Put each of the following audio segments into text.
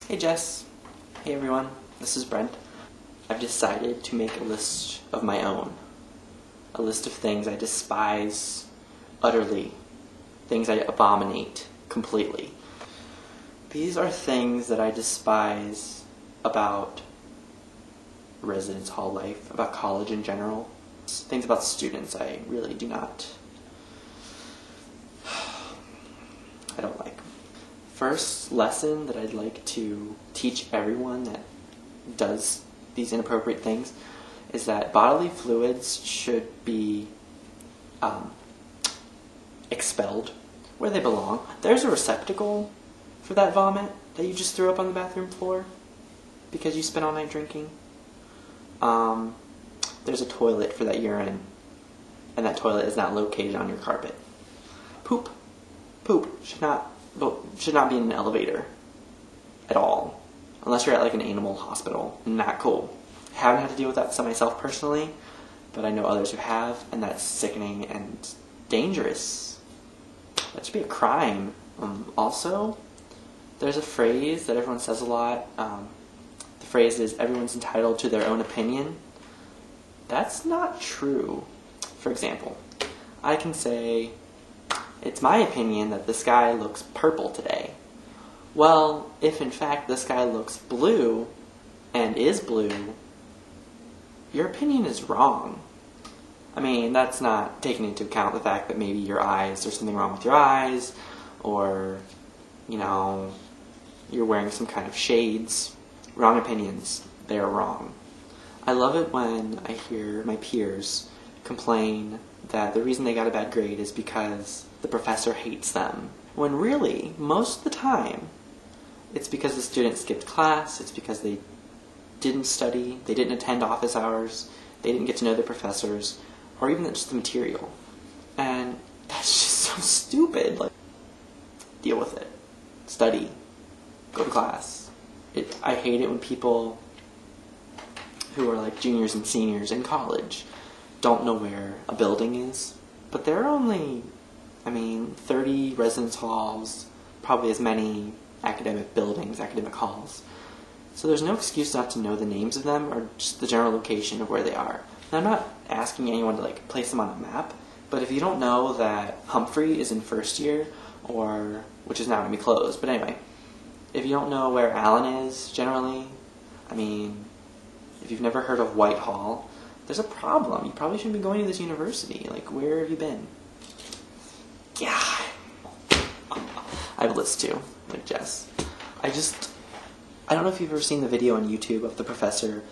Hey Jess. Hey everyone. This is Brent. I've decided to make a list of my own. A list of things I despise utterly. Things I abominate completely. These are things that I despise about residence hall life, about college in general. Things about students I really do not. I don't like. First lesson that I'd like to teach everyone that does these inappropriate things is that bodily fluids should be expelled where they belong. There's a receptacle for that vomit that you just threw up on the bathroom floor because you spent all night drinking. There's a toilet for that urine, and that toilet is not located on your carpet. Poop should not be in an elevator at all, unless you're at like an animal hospital. Not cool. I haven't had to deal with that myself personally, but I know others who have, and that's sickening and dangerous. That should be a crime. Also, there's a phrase that everyone says a lot. The phrase is, everyone's entitled to their own opinion. That's not true. For example, I can say, it's my opinion that the sky looks purple today. Well, if in fact the sky looks blue and is blue, your opinion is wrong. I mean, that's not taking into account the fact that maybe your eyes, there's something wrong with your eyes, or, you're wearing some kind of shades. Wrong opinions. They're wrong. I love it when I hear my peers complain that the reason they got a bad grade is because the professor hates them. When really, most of the time, it's because the student skipped class, it's because they didn't study, they didn't attend office hours, they didn't get to know their professors, or even just the material. And that's just so stupid. Deal with it. Study. Go to class. I hate it when people who are like juniors and seniors in college don't know where a building is. But there are only, 30 residence halls, probably as many academic buildings, academic halls. So there's no excuse not to know the names of them or just the general location of where they are. Now, I'm not asking anyone to place them on a map, but if you don't know that Humphrey is in first year, which is now going to be closed, but anyway, if you don't know where Allen is generally, if you've never heard of Whitehall, there's a problem. You probably shouldn't be going to this university. Where have you been? Yeah. I have a list too, like Jess. I don't know if you've ever seen the video on YouTube of the professor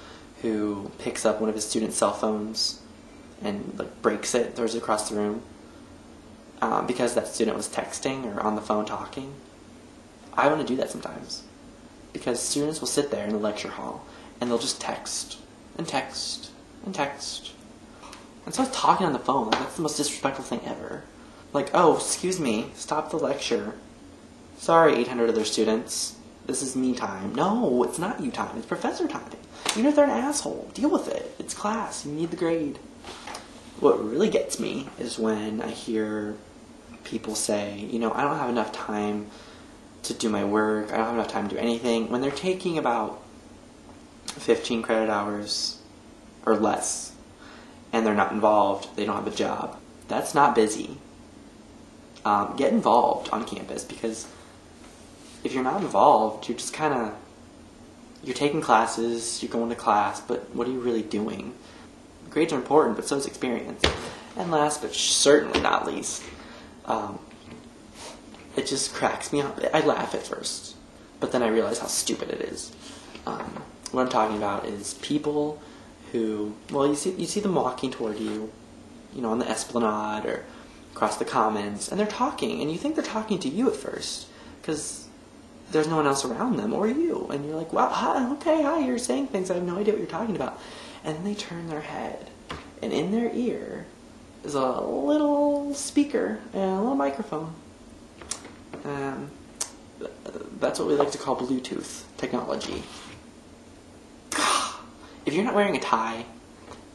who picks up one of his students' cell phones and breaks it, throws it across the room, because that student was texting or on the phone talking. I want to do that sometimes, because students will sit there in the lecture hall and they'll just text and text and text. And so talking on the phone, that's the most disrespectful thing ever. Oh, excuse me, stop the lecture. Sorry, 800 other students. This is me time. No, it's not you time. It's professor time. Even if they're an asshole, deal with it. It's class. You need the grade. What really gets me is when I hear people say, I don't have enough time to do my work. I don't have enough time to do anything. When they're taking about 15 credit hours or less, and they're not involved, they don't have a job. That's not busy. Get involved on campus, because if you're not involved, you're just you're taking classes, you're going to class, but what are you really doing? Grades are important, but so is experience. And last, but certainly not least, it just cracks me up. I laugh at first, but then I realize how stupid it is. What I'm talking about is people who, you see them walking toward you, on the Esplanade or across the Commons, and they're talking, and you think they're talking to you at first, because there's no one else around them, or you, and you're like, wow, hi, you're saying things, I have no idea what you're talking about. And then they turn their head, and in their ear is a little speaker and a little microphone. That's what we like to call Bluetooth technology. If you're not wearing a tie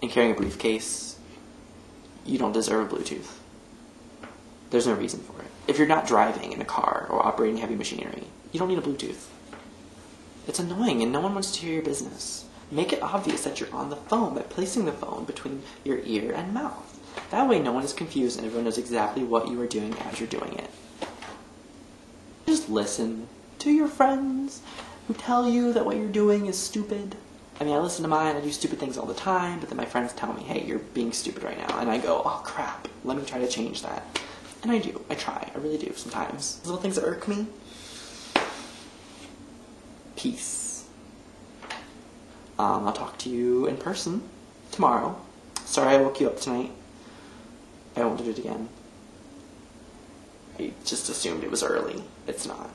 and carrying a briefcase, you don't deserve a Bluetooth. There's no reason for it. If you're not driving in a car or operating heavy machinery, you don't need a Bluetooth. It's annoying and no one wants to hear your business. Make it obvious that you're on the phone by placing the phone between your ear and mouth. That way no one is confused and everyone knows exactly what you are doing as you're doing it. Just listen to your friends who tell you that what you're doing is stupid. I mean, I listen to mine, I do stupid things all the time, but then my friends tell me, hey, you're being stupid right now. And I go, oh crap, let me try to change that. And I do, I try, I really do sometimes. Little things that irk me. Peace. I'll talk to you in person tomorrow. Sorry I woke you up tonight. I won't do it again. I just assumed it was early. It's not.